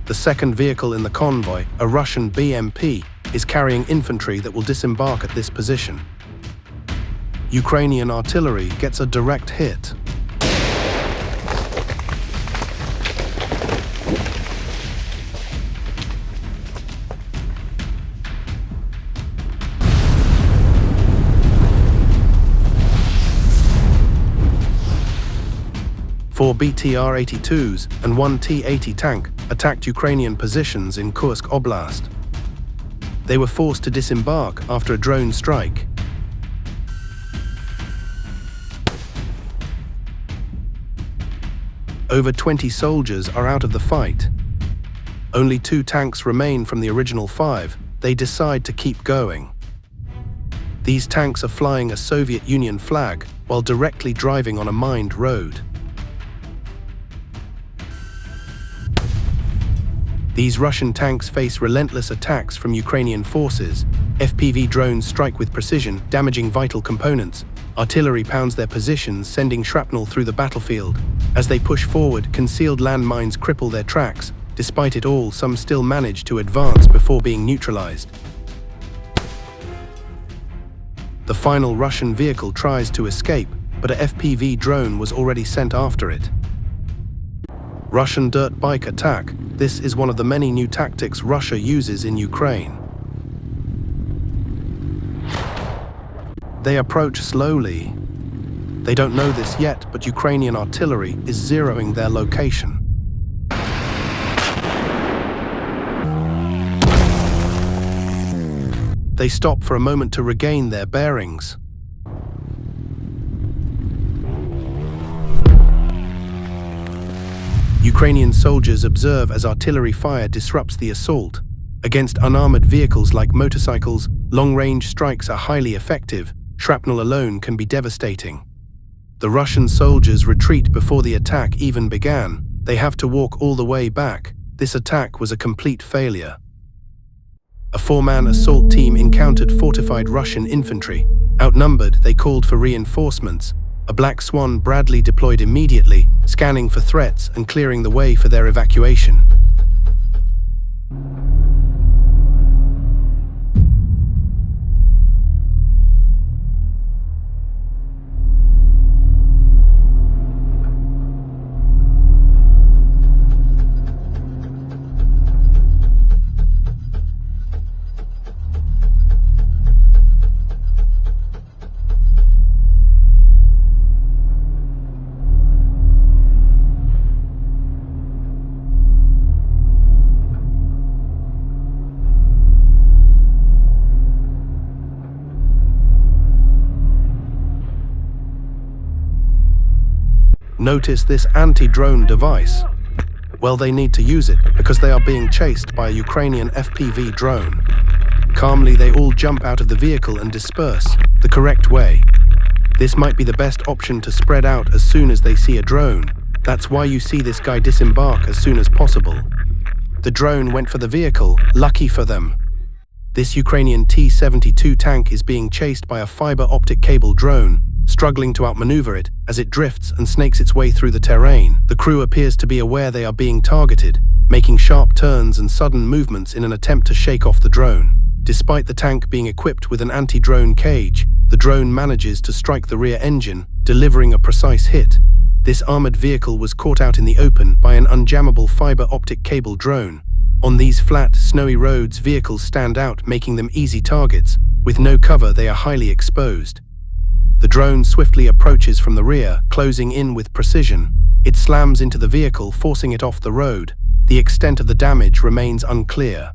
The second vehicle in the convoy, a Russian BMP, is carrying infantry that will disembark at this position. Ukrainian artillery gets a direct hit. Four BTR-82s and one T-80 tank attacked Ukrainian positions in Kursk Oblast. They were forced to disembark after a drone strike. Over 20 soldiers are out of the fight. Only 2 tanks remain from the original 5. They decide to keep going. These tanks are flying a Soviet Union flag while directly driving on a mined road. These Russian tanks face relentless attacks from Ukrainian forces. FPV drones strike with precision, damaging vital components. Artillery pounds their positions, sending shrapnel through the battlefield. As they push forward, concealed landmines cripple their tracks. Despite it all, some still manage to advance before being neutralized. The final Russian vehicle tries to escape, but a FPV drone was already sent after it. Russian dirt bike attack. This is one of the many new tactics Russia uses in Ukraine. They approach slowly. They don't know this yet, but Ukrainian artillery is zeroing their location. They stop for a moment to regain their bearings. Ukrainian soldiers observe as artillery fire disrupts the assault. Against unarmored vehicles like motorcycles, long-range strikes are highly effective. Shrapnel alone can be devastating. The Russian soldiers retreat before the attack even began. They have to walk all the way back. This attack was a complete failure. A 4-man assault team encountered fortified Russian infantry. Outnumbered, they called for reinforcements. A Black Swan Bradley deployed immediately, scanning for threats and clearing the way for their evacuation. Notice this anti-drone device. Well, they need to use it because they are being chased by a Ukrainian FPV drone. Calmly, they all jump out of the vehicle and disperse the correct way. This might be the best option to spread out as soon as they see a drone. That's why you see this guy disembark as soon as possible. The drone went for the vehicle, lucky for them. This Ukrainian T-72 tank is being chased by a fiber-optic cable drone, struggling to outmaneuver it as it drifts and snakes its way through the terrain. The crew appears to be aware they are being targeted, making sharp turns and sudden movements in an attempt to shake off the drone. Despite the tank being equipped with an anti-drone cage, the drone manages to strike the rear engine, delivering a precise hit. This armored vehicle was caught out in the open by an unjammable fiber-optic cable drone. On these flat, snowy roads, vehicles stand out, making them easy targets. With no cover, they are highly exposed. The drone swiftly approaches from the rear, closing in with precision. It slams into the vehicle, forcing it off the road. The extent of the damage remains unclear.